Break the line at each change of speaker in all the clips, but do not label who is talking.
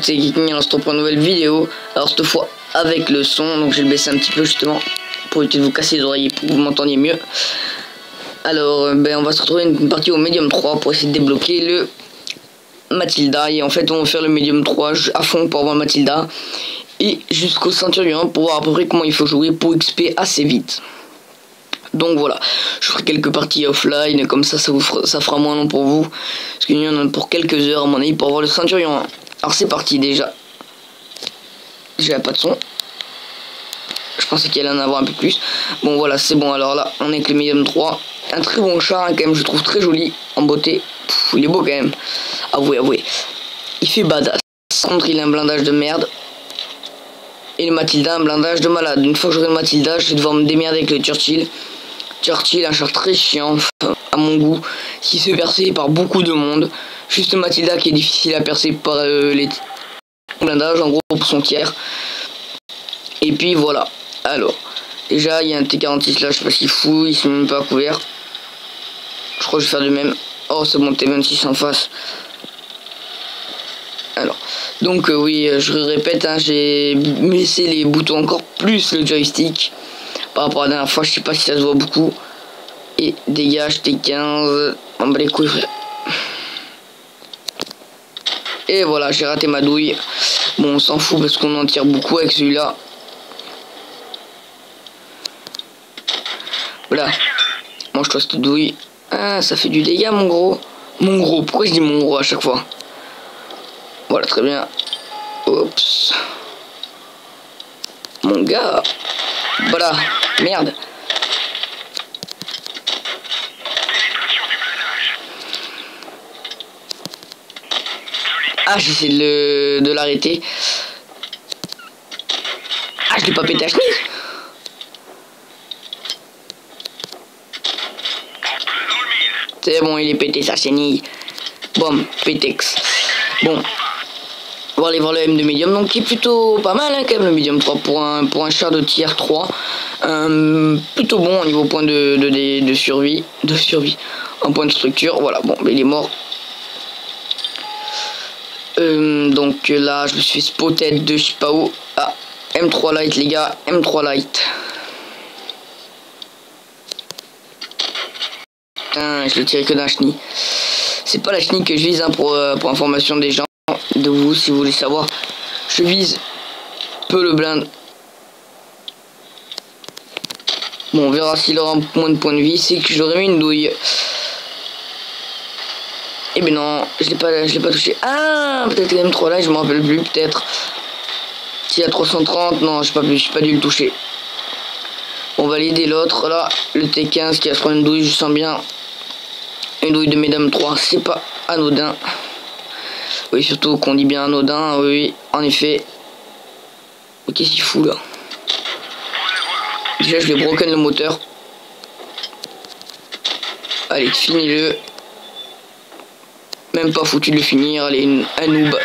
c'est Geeking, on se retrouve pour une nouvelle vidéo. Alors cette fois avec le son, donc je vais le baisser un petit peu justement pour éviter de vous casser les oreilles pour que vous m'entendiez mieux. Alors on va se retrouver une partie au médium 3 pour essayer de débloquer le Mathilda. Et en fait on va faire le médium 3 à fond pour avoir le Mathilda et jusqu'au Centurion pour voir à peu près comment il faut jouer pour XP assez vite. Donc voilà, je ferai quelques parties offline, comme ça ça fera moins long pour vous. Parce qu'il y en a pour quelques heures à mon avis pour avoir le Centurion 1. Alors c'est parti déjà. J'ai pas de son. Je pensais qu'il allait en avoir un peu plus. Bon voilà, c'est bon. Alors là, on est avec le médium 3. Un très bon char, hein, quand même, je trouve très joli en beauté. Pff, il est beau quand même. Avouez, avouez. Il fait badass. Centre, il a un blindage de merde. Et le Mathilda, un blindage de malade. Une fois que j'aurai le Mathilda, je vais devoir me démerder avec le Churchill. Churchill, un char très chiant, à mon goût, qui se fait percer par beaucoup de monde. Juste le Mathilda qui est difficile à percer par les blindages, en gros, pour son tiers. Et puis voilà. Alors, déjà, il y a un T46 là, je sais pas ce qu'il fout, il se met même pas à couvert. Je crois que je vais faire de même. Oh, c'est bon, T26 en face. Alors, donc oui, je répète, hein, j'ai baissé les boutons encore plus le joystick par rapport à la dernière fois, je sais pas si ça se voit beaucoup. Et dégage T15, en bas les couilles, frère. Et voilà, j'ai raté ma douille. Bon, on s'en fout parce qu'on en tire beaucoup avec celui-là. Voilà, mange-toi cette douille. Ah, ça fait du dégât, mon gros. Mon gros, pourquoi je dis mon gros à chaque fois? Voilà, très bien. Oups. Mon gars. Voilà, merde. Ah, j'essaie de l'arrêter. Ah, je l'ai pas pété à chenille. C'est bon, il est pété sa chenille. Bon, pétex. Bon. On va aller voir le M de médium, donc qui est plutôt pas mal, hein, quand même, le médium 3 pour un char de tier 3. Plutôt bon au niveau point de survie. En point de structure. Voilà, bon, mais il est mort. Donc là, je me suis fait spotted de je sais pas où. Ah, M3 Light, les gars, M3 Light. Putain, je l'ai tiré que d'un chenille. C'est pas la chenille que je vise, hein, pour information des gens, de vous, si vous voulez savoir. Je vise peu le blind. Bon, on verra s'il aura moins de points de vie. C'est que j'aurais mis une douille. Eh ben non, je l'ai pas touché. Ah, peut-être même 3 là, je m'en rappelle plus, peut-être. S'il y a 330, non, j'ai pas dû le toucher. On va l'aider l'autre, là, le T15 qui a sur une douille, je sens bien. Une douille de mesdames 3, c'est pas anodin. Oui, surtout qu'on dit bien anodin, oui, en effet. Mais qu'est-ce qu'il fout là? Déjà, je vais broken le moteur. Allez, finis-le. Même pas foutu de le finir, allez, un noob.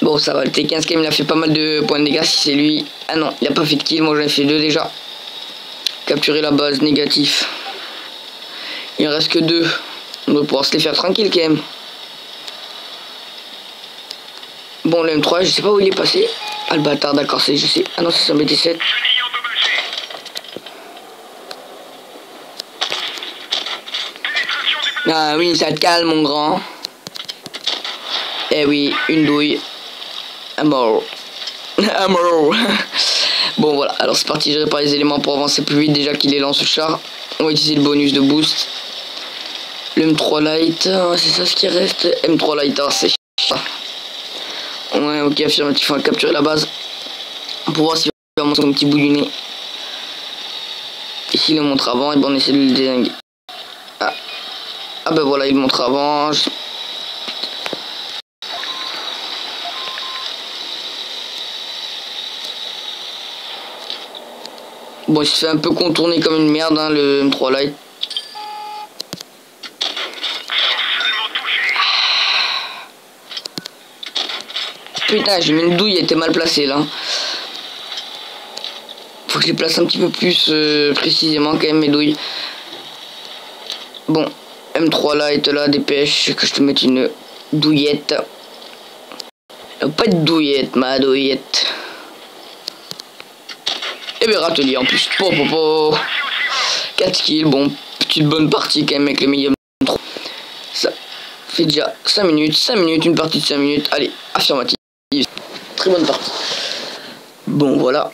Bon, ça va, le T15 quand même, il a fait pas mal de points de dégâts si c'est lui. Ah non, il a pas fait de kill, moi j'en ai fait 2 déjà. Capturer la base, négatif. Il en reste que 2. On doit pouvoir se les faire tranquille quand même. Bon, le M3, je sais pas où il est passé. Ah, le bâtard, d'accord, c'est, je sais. Ah non, c'est un BT7. Ah oui, ça te calme, mon grand. Eh oui, une douille. Un mort. Un mort. Bon, voilà, alors c'est parti, je répare les éléments pour avancer plus vite. Déjà qu'il est lent ce char. On va utiliser le bonus de boost. Le M3 Light, c'est ça ce qui reste. M3 Light, c'est chiant. Ouais, ok, affirmatif, on va capturer la base. Pour voir s'il va montrer son petit bout du nez. Et s'il le montre avant, et ben on essaie de le désinguer. Ah ben voilà, il montre avant. Bon, il se fait un peu contourner comme une merde, hein, le M3 Light. Putain, j'ai mis une douille, elle était mal placée là. Faut que je les place un petit peu plus précisément quand même, mes douilles. Bon, M3 Light là, dépêche que je te mette une douillette. Pas de douillette, ma douillette. Et bien râtelier en plus. 4 kills, bon, petite bonne partie quand même avec le médium 3. Ça fait déjà 5 minutes, une partie de 5 minutes. Allez, affirmative. Très bonne partie. Bon, voilà.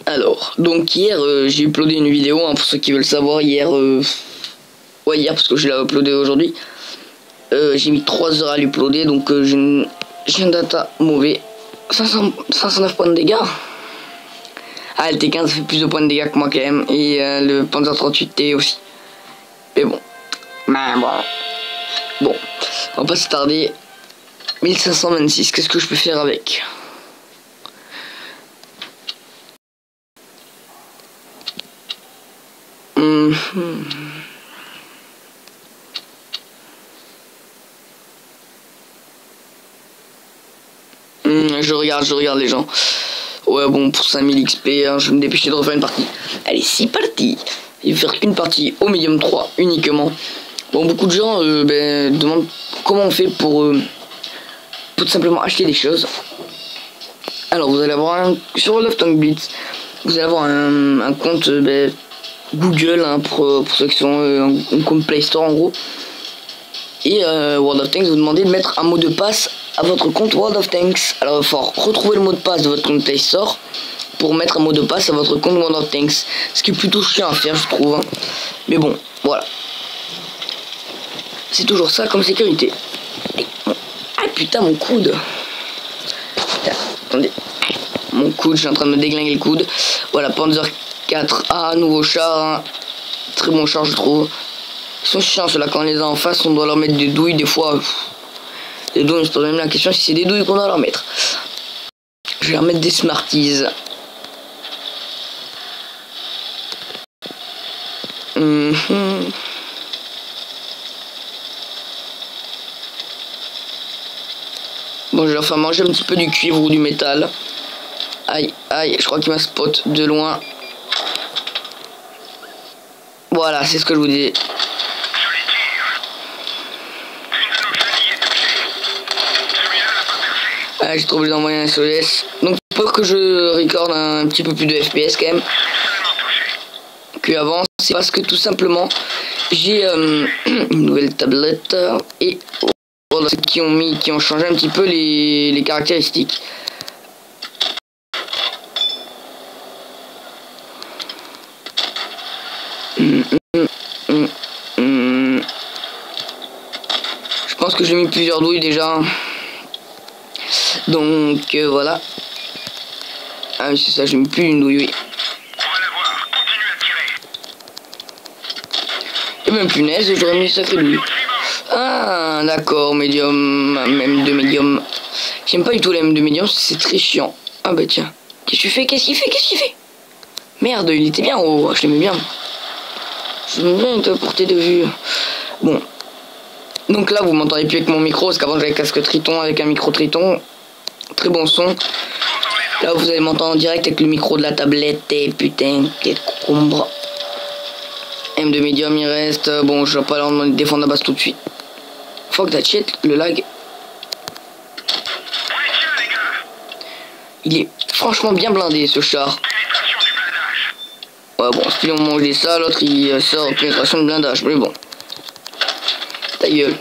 Alors, donc hier, j'ai uploadé une vidéo, hein, pour ceux qui veulent savoir. Hier, ouais, hier, parce que je l'ai uploadé aujourd'hui. J'ai mis 3 heures à l'uploader, donc j'ai un data mauvais. 509 points de dégâts. Ah, le T15 fait plus de points de dégâts que moi quand même. Et le Panzer 38T aussi. Mais bon. Bon, on va pas se tarder. 1526, qu'est-ce que je peux faire avec? Je regarde les gens. Ouais, bon, pour 5000 XP, hein, je vais me dépêcher de refaire une partie. Allez, c'est parti. Il va faire une partie au médium 3 uniquement. Bon, beaucoup de gens demandent comment on fait pour tout simplement acheter des choses. Alors, vous allez avoir sur World of Tanks Blitz, vous allez avoir un compte Google, hein, pour ceux qui sont un compte Play Store en gros. Et World of Tanks, vous demandez de mettre un mot de passe à votre compte World of Tanks. Alors il faut retrouver le mot de passe de votre compte Play Store pour mettre un mot de passe à votre compte World of Tanks. Ce qui est plutôt chiant à faire, je trouve, hein. Mais bon, voilà. C'est toujours ça comme sécurité. Ah putain, mon coude. Putain, attendez. Mon coude, je suis en train de me déglinguer le coude. Voilà, Panzer 4A, nouveau char, hein. Très bon char, je trouve. Ils sont chiants ceux-là, quand on les a en face, on doit leur mettre des douilles des fois. Les douilles, on se pose même la question si c'est des douilles qu'on doit leur mettre. Je vais leur mettre des Smarties. Bon, je vais leur faire manger un petit peu du cuivre ou du métal. Aïe, aïe, je crois qu'il m'a spot de loin. Voilà, c'est ce que je vous disais. Ah, j'ai trop oublié d'envoyer un SOS. Donc pour que je recorde un petit peu plus de FPS quand même qu'avant, c'est parce que tout simplement j'ai une nouvelle tablette et qui ont changé un petit peu les caractéristiques. Je pense que j'ai mis plusieurs douilles déjà. Donc voilà. Ah oui, c'est ça, j'ai mis plus d'une douille, oui. Et même punaise, j'aurais mis sacré douille. Ah d'accord, médium, même de médium. J'aime pas du tout la même de médium, c'est très chiant. Ah bah tiens, qu'est-ce que tu fais? Qu'est-ce qu'il fait? Merde, il était bien haut, je l'aimais bien. J'aime bien te porter de vue. Bon. Donc là, vous m'entendez plus avec mon micro, parce qu'avant j'avais casque Triton avec un micro Triton. Très bon son. Là, vous allez m'entendre en direct avec le micro de la tablette. Et putain, quel combre. M de médium, il reste. Bon, je vais pas leur demander de défendre la base tout de suite. Fuck that shit, le lag. Il est franchement bien blindé, ce char. Ouais, bon, si on mange ça, l'autre il sort pénétration de blindage. Mais bon. Ta gueule.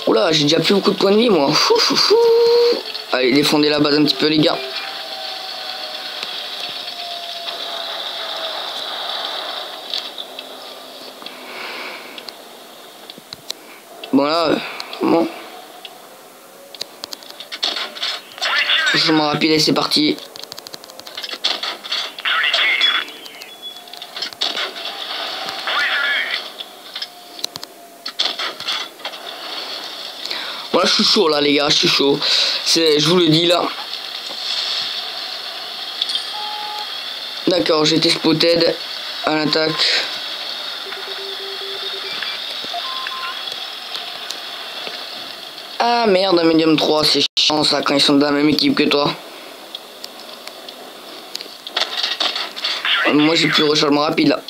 Oula, j'ai déjà plus beaucoup de points de vie, moi. Allez, défendez la base un petit peu, les gars. Bon, là, bon. Changement rapide, et c'est parti. Voilà, je suis chaud là, les gars, je suis chaud. Je vous le dis là. D'accord, j'ai été spotted à l'attaque. Ah merde, un médium 3, c'est chiant ça quand ils sont de la même équipe que toi. Moi j'ai plus le rechargement rapide là.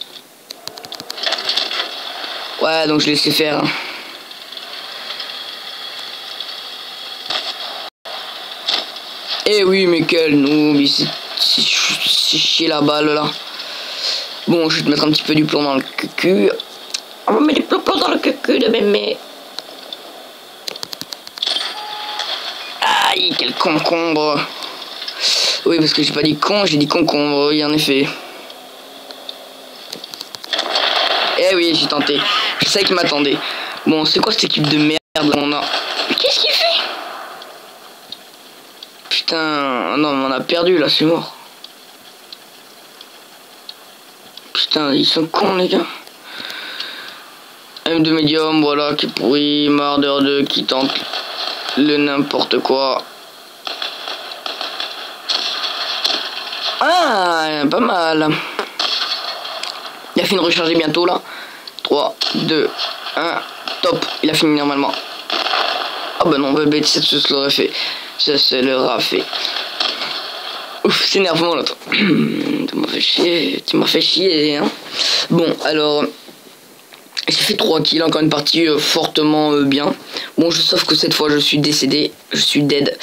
Ouais, donc je laissais faire. Eh oui, mais quel noob, c'est chier la balle là. Bon, je vais te mettre un petit peu du plomb dans le cul. On va mettre du plomb dans le cul de mémé. Aïe, quel concombre. Oui, parce que j'ai pas dit con, j'ai dit concombre, oui, en effet. Eh oui, j'ai tenté. Je savais qu'il m'attendait. Bon, c'est quoi cette équipe de merde là on a... Mais qu'est-ce qu'il fait? Putain, non, mais on a perdu là, c'est mort. Putain, ils sont cons les gars. M2 médium, voilà, qui est pourri. Marder 2 qui tente le n'importe quoi. Ah, pas mal. Il a fini de recharger bientôt là. 3, 2, 1, top. Il a fini normalement. Ah bah non, BT7 se l'aurait fait. Ça se l'aura fait. Ouf, c'est énervant l'autre. Tu m'as fait chier, hein. Bon, alors... J'ai fait 3 kills, encore une partie fortement bien. Bon, sauf que cette fois, je suis décédé. Je suis dead.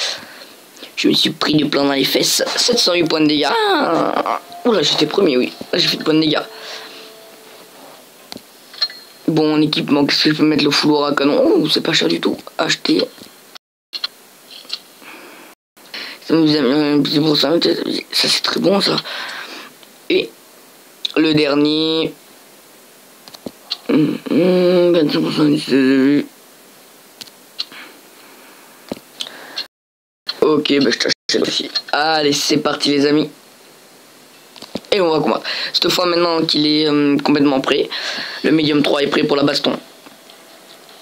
Je me suis pris du plein dans les fesses. 708 points de dégâts. Ah, oula, j'étais premier, oui. Là, j'ai fait de points de dégâts. Bon, en équipement, qu'est-ce que je peux mettre? Le fouloir à canon. Oh, c'est pas cher du tout. Acheter. Ça, c'est très bon, ça. Et le dernier... 25%. Ok, bah je t'achète aussi. Allez, c'est parti les amis. Et on va combattre. Cette fois maintenant qu'il est complètement prêt, le médium 3 est prêt pour la baston.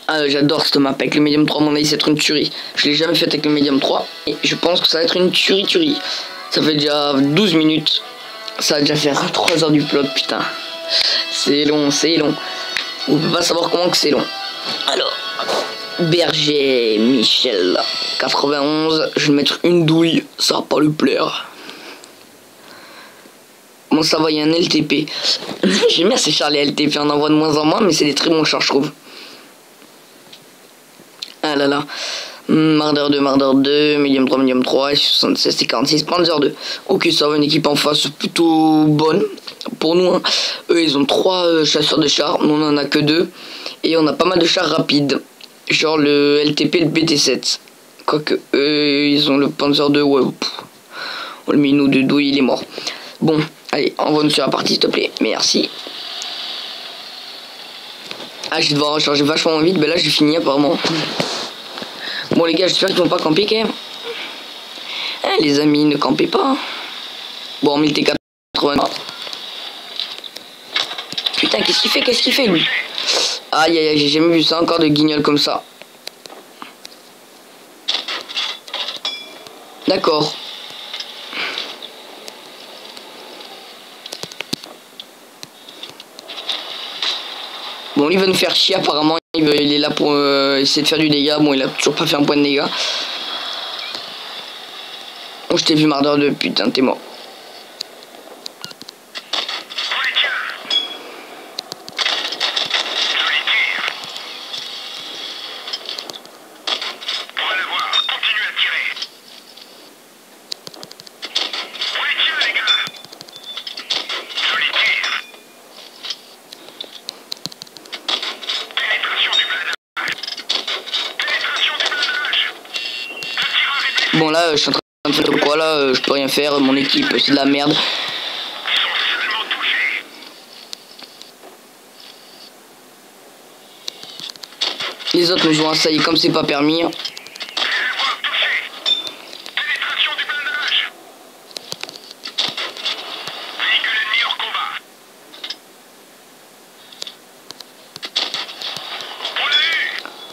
Ah, j'adore cette map avec le médium 3, à mon avis c'est être une tuerie. Je l'ai jamais fait avec le médium 3 et je pense que ça va être une tuerie. Ça fait déjà 12 minutes. Ça va déjà faire 3 heures du plot, putain. C'est long, c'est long. On peut pas savoir comment que c'est long. Alors, Berger Michel 91, je vais mettre une douille, ça va pas lui plaire. Bon ça va, il y a un LTP. J'aime bien ces chars les LTP, on en voit de moins en moins, mais c'est des très bons chars je trouve. Ah là là. Marder 2, Medium 3, 76 et 46, Panzer 2. Ok, ça va, une équipe en face plutôt bonne pour nous. Hein. Eux, ils ont 3 chasseurs de chars, nous on en a que 2. Et on a pas mal de chars rapides, genre le LTP et le BT7. Quoique eux, ils ont le Panzer 2, ouais. On le met nous de douille, il est mort. Bon, allez, envoie-nous sur la partie s'il te plaît, merci. Ah, je vais devoir recharger vachement vite, mais là j'ai fini apparemment. Bon les gars, j'espère qu'ils vont pas camper quand même. Eh, les amis, ne campez pas. Bon, 1080. Putain, qu'est-ce qu'il fait lui? Aïe aïe aïe, j'ai jamais vu ça, encore de guignol comme ça. D'accord. Bon, lui il va nous faire chier apparemment. Il est là pour essayer de faire du dégât. Bon, il a toujours pas fait un point de dégâts. Oh, je t'ai vu Marder 2, putain, t'es mort. Bon là, je suis en train de faire quoi là, je peux rien faire, mon équipe c'est de la merde. Les autres nous ont assaillis comme c'est pas permis.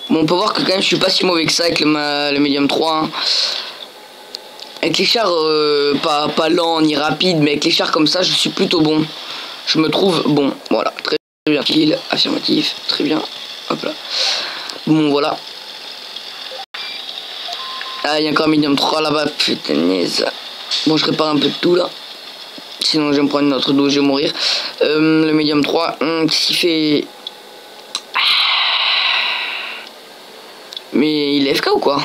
Bon, on peut voir que quand même je suis pas si mauvais que ça avec le Medium 3. Hein. Avec les chars pas lents ni rapides, mais avec les chars comme ça, je suis plutôt bon. Je me trouve bon. Voilà, très bien. Kill, affirmatif, très bien. Hop là. Bon, voilà. Ah, il y a encore un Medium 3 là-bas, putanaise. Bon, je répare un peu de tout là. Sinon, je vais me prendre une autre dose, je vais mourir. Le Medium 3, qu'est-ce qu'il fait? Mais il est FK ou quoi?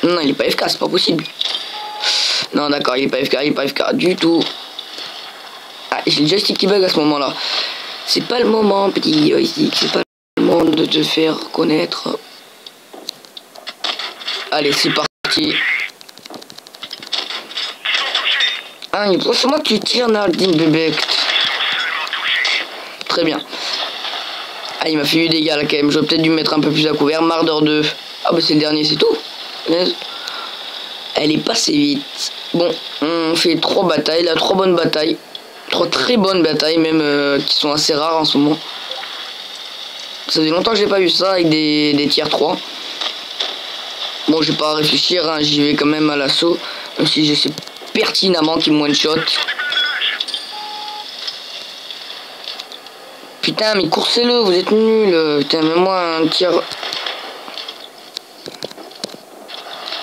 Non, il est pas FK, c'est pas possible. Non, d'accord, il est pas FK, il est pas FK du tout. Ah, j'ai le joystick qui bug à ce moment-là. C'est pas le moment, petit joystick, c'est pas le moment de te faire connaître. Allez, c'est parti. Ah, il faut seulement que tu tires, Nardine, bébé. Très bien. Ah, il m'a fait du dégâts là quand même. J'aurais peut-être dû me mettre un peu plus à couvert. Mardeur 2. Ah, bah c'est le dernier, c'est tout. Elle est passée vite. Bon, on fait 3 batailles. Là, 3 bonnes batailles. 3 très bonnes batailles, même qui sont assez rares en ce moment. Ça fait longtemps que j'ai pas vu ça avec des tiers 3. Bon, je vais pas réfléchir, hein, j'y vais quand même à l'assaut. Même si je sais pertinemment qu'il me one-shot. Putain, mais coursez-le, vous êtes nuls. Putain, mais moi un tir.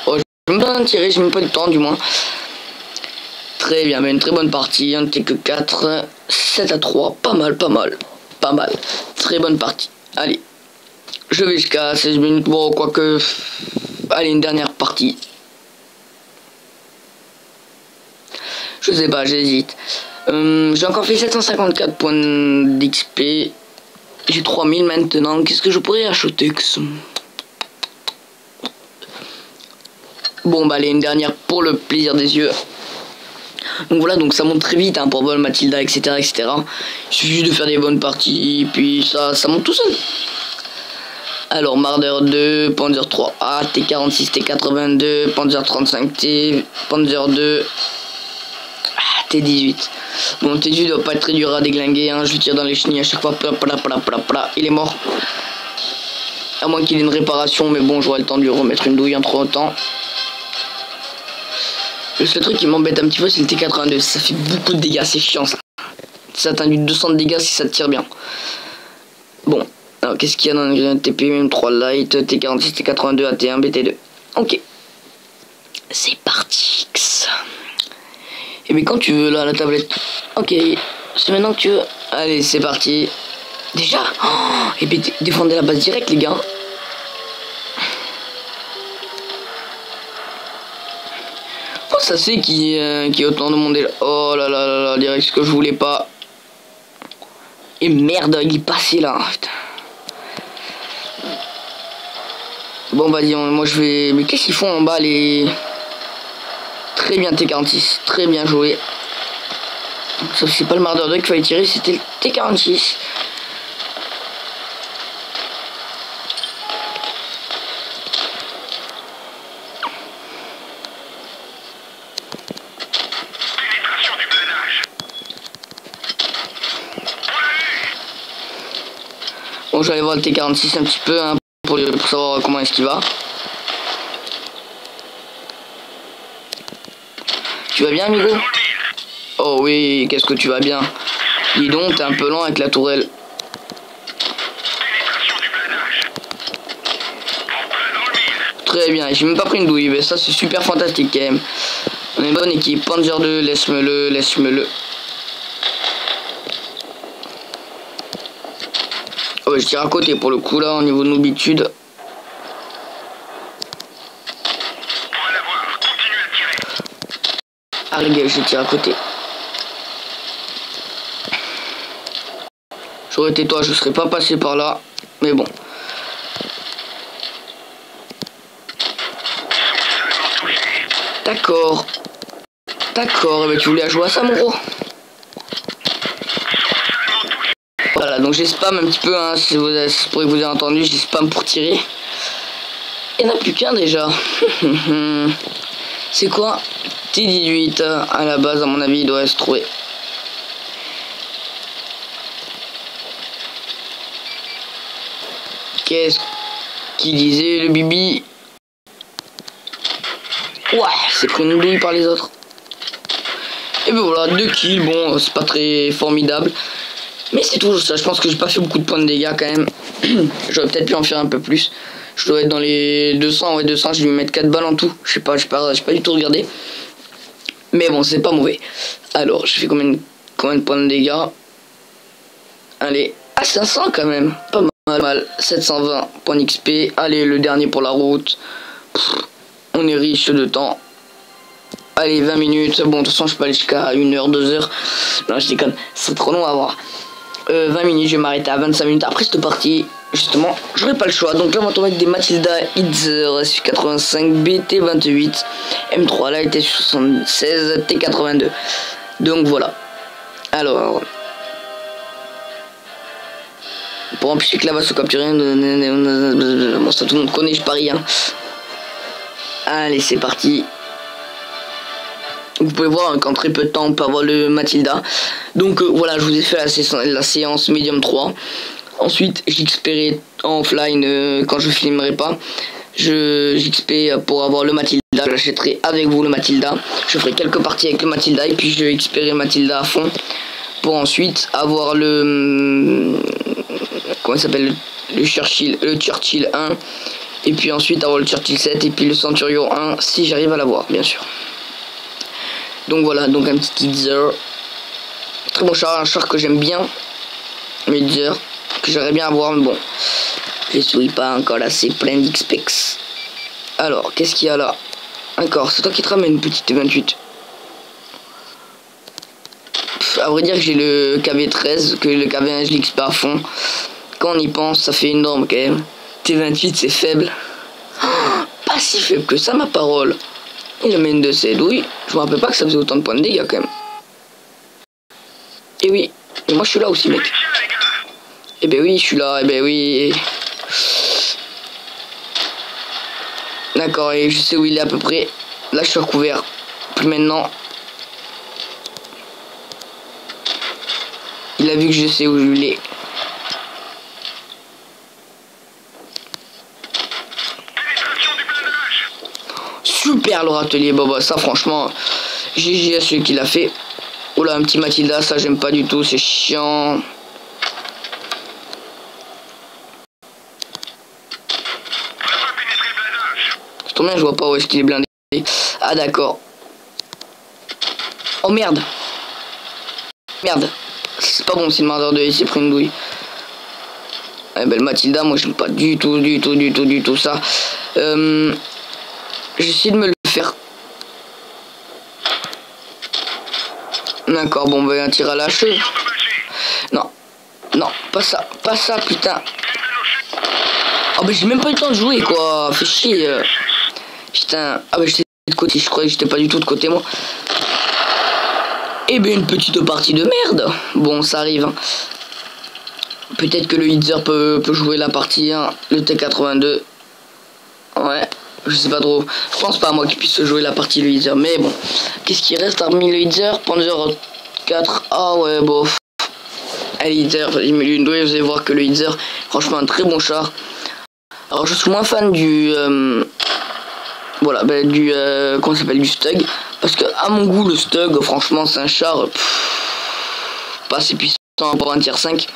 Oh, je me donne un tirer, j'ai même pas le temps du moins. Très bien, mais une très bonne partie. On n'était que 4. 7 à 3. Pas mal, pas mal. Pas mal. Très bonne partie. Allez. Je vais jusqu'à 16 minutes. Bon, quoique. Allez, une dernière partie. Je sais pas, j'hésite. J'ai encore fait 754 points d'XP. J'ai 3000 maintenant. Qu'est-ce que je pourrais acheter que ça? Bon, bah allez, une dernière pour le plaisir des yeux. Donc voilà, donc ça monte très vite hein, pour Vol, Mathilda, etc., etc. Il suffit juste de faire des bonnes parties, puis ça monte tout seul. Alors, Marder 2, Panzer 3A, T46, T82, Panzer 35T, Panzer 2, T18. Bon, T18 doit pas être très dur à déglinguer, hein. Je le tire dans les chenilles à chaque fois. Il est mort. À moins qu'il ait une réparation, mais bon, j'aurai le temps de lui remettre une douille entre temps. Le seul truc qui m'embête un petit peu, c'est le T82. Ça fait beaucoup de dégâts, c'est chiant ça. Ça atteint du 200 de dégâts si ça te tire bien. Bon, alors qu'est-ce qu'il y a dans le TP, même 3 light, T46, T82, AT1, BT2. Ok. C'est parti. Et mais quand tu veux là, la tablette. Ok, c'est maintenant que tu veux. Allez, c'est parti. Déjà oh, et puis défendez la base directe, les gars. Oh, ça c'est qui est autant de monde déjà. Oh là là là là, direct ce que je voulais pas. Et merde, il est passé là. Putain. Bon, vas-y, moi je vais. Mais qu'est-ce qu'ils font en bas, les. Très bien, T46. Très bien joué. Sauf que c'est pas le Marder 2 qu'il fallait tirer, c'était le T46. Bon, je vais aller voir le T46 un petit peu hein, pour savoir comment est-ce qu'il va. Tu vas bien, amigo? Oh oui, qu'est-ce que tu vas bien? Dis donc, t'es un peu lent avec la tourelle. Très bien, j'ai même pas pris une douille, mais ça c'est super fantastique quand même. On est une bonne équipe. Panzer 2, laisse-me-le, laisse-me-le. Oh, je tire à côté pour le coup là, au niveau de noobitude. Ah les gars, je tire à côté. J'aurais été toi, je serais pas passé par là. Mais bon. D'accord. D'accord, mais tu voulais jouer à ça mon gros. Voilà, donc j'ai spam un petit peu, hein, si vous avez, pour que vous avez entendu, j'ai spam pour tirer. Il n'y en a plus qu'un déjà. C'est quoi? T18, à la base, à mon avis, il doit se trouver. Qu'est-ce qu'il disait, le bibi? Ouais, c'est pris une douille par les autres. Et ben voilà, 2 kills, bon, c'est pas très formidable. Mais c'est toujours ça, je pense que j'ai pas fait beaucoup de points de dégâts quand même. J'aurais peut-être pu en faire un peu plus. Je dois être dans les 200, ouais 200, je vais lui mettre 4 balles en tout. Je sais pas, j'ai pas du tout regardé. Mais bon, c'est pas mauvais. Alors, je fais combien de points de dégâts? Allez, à 500 quand même. Pas mal, 720 points d'XP. Allez, le dernier pour la route. Pff, On est riche de temps. Allez, 20 minutes. Bon, de toute façon, je peux aller jusqu'à 1 heure, 2 heures. Non, je déconne. C'est trop long à voir. 20 minutes, je vais m'arrêter à 25 minutes après cette partie. Justement, j'aurai pas le choix. Donc là, on va tomber avec des Matilda Hitzer SU85, BT28, M3, là, TS76, T82. Donc voilà. Alors, pour empêcher que la base soit capturée, bon, ça tout le monde connaît, je parie. Hein. Allez, c'est parti. Vous pouvez voir qu'en très peu de temps on peut avoir le Matilda. Donc voilà, je vous ai fait la séance Medium 3. Ensuite j'XP'erai en offline quand je filmerai pas. J'XP pour avoir le Matilda. J'achèterai avec vous le Matilda. Je ferai quelques parties avec le Matilda et puis je XP'erai Matilda à fond. Pour ensuite avoir le... comment il s'appelle, le Churchill 1. Et puis ensuite avoir le Churchill 7 et puis le Centurion 1 si j'arrive à l'avoir bien sûr. Donc voilà, donc un petit Hitzer. Très bon char, un char que j'aime bien. Mais Hitzer, que j'aimerais bien avoir, mais bon. Je souris pas encore là, c'est plein d'XPEX. Alors, qu'est-ce qu'il y a là? Encore, c'est toi qui te ramène, petite T28. À vrai dire que j'ai le KV13, que le KV1 je l'XP à fond. Quand on y pense, ça fait énorme quand même. T28 c'est faible. Oh, pas si faible que ça, ma parole. Il amène de ses douilles. Je me rappelle pas que ça faisait autant de points de dégâts quand même. Et oui. Et moi je suis là aussi, mec. Et ben oui, je suis là. Et ben oui. D'accord, et je sais où il est à peu près. Là je suis recouvert. Plus maintenant. Il a vu que je sais où il est. Super le râtelier, bah ça franchement GG à celui qui l'a fait. Oh là, un petit Matilda, ça j'aime pas du tout, c'est chiant. C'est trop bien, je vois pas où est-ce qu'il est blindé. Ah d'accord. Oh merde. Merde. C'est pas bon si le mardeur de il s'est pris une douille. Eh ben le Matilda, moi j'aime pas du tout ça. J'essaie de me le faire. D'accord, bon, ben un tir à la cheville. Non, non, pas ça, putain. Oh, ben j'ai même pas eu le temps de jouer, quoi. Fait chier. Putain, ah, ben j'étais de côté, je croyais que j'étais pas du tout de côté, moi. Eh ben une petite partie de merde. Bon, ça arrive. Hein. Peut-être que le Hitzer peut jouer la partie, hein, le T82. Ouais. Je sais pas trop. Je pense pas à moi qui puisse jouer la partie le Hitzer. Mais bon. Qu'est-ce qui reste parmi le Hitzer? Panzer 4. Ah ouais, bof. Allez, Hitzer, il met une douille. Vous allez voir que le Hitzer, franchement, un très bon char. Alors, je suis moins fan du. Voilà, ben, du. Comment ça s'appelle? Du Stug. Parce que, à mon goût, le Stug, franchement, c'est un char. Pas assez puissant pour un tier 5.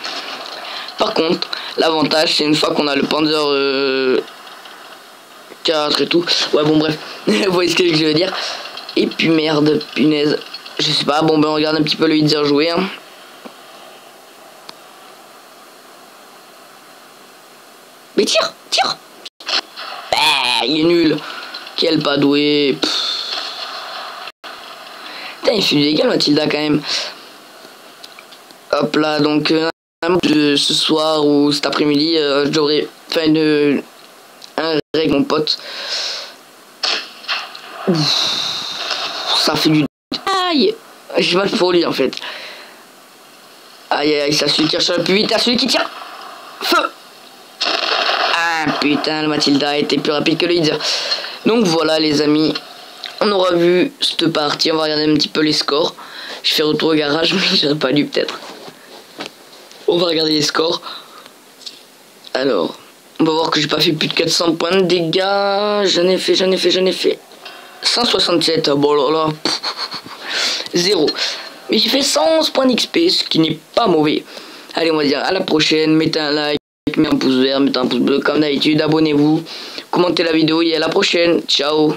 Par contre, l'avantage, c'est une fois qu'on a le Panzer. 4 et tout. Ouais, bon, bref. Vous voyez ce que je veux dire. Et puis, merde, punaise. Je sais pas. Bon, ben, on regarde un petit peu le Hitzer jouer. Hein. Mais tire. Bah, il est nul. Quel pas doué. Putain, il fait du dégât, Matilda, quand même. Hop là, donc, ce soir ou cet après-midi, je devrais faire un avec mon pote. Ouf, ça fait du... Aïe. J'ai mal pour lui en fait. Aïe, ça celui qui tire plus vite à celui qui tire. Feu. Ah putain, le Matilda a été plus rapide que le Hitzer. Donc voilà les amis. On aura vu cette partie. On va regarder un petit peu les scores. Je fais retour au garage mais j'aurais pas dû peut-être. On va regarder les scores. Alors... On va voir que j'ai pas fait plus de 400 points de dégâts. J'en ai fait 167. Bon là là. 0. Mais j'ai fait 111 points d'XP, ce qui n'est pas mauvais. Allez, on va dire à la prochaine. Mettez un like, mettez un pouce vert, mettez un pouce bleu comme d'habitude. Abonnez-vous, commentez la vidéo et à la prochaine. Ciao.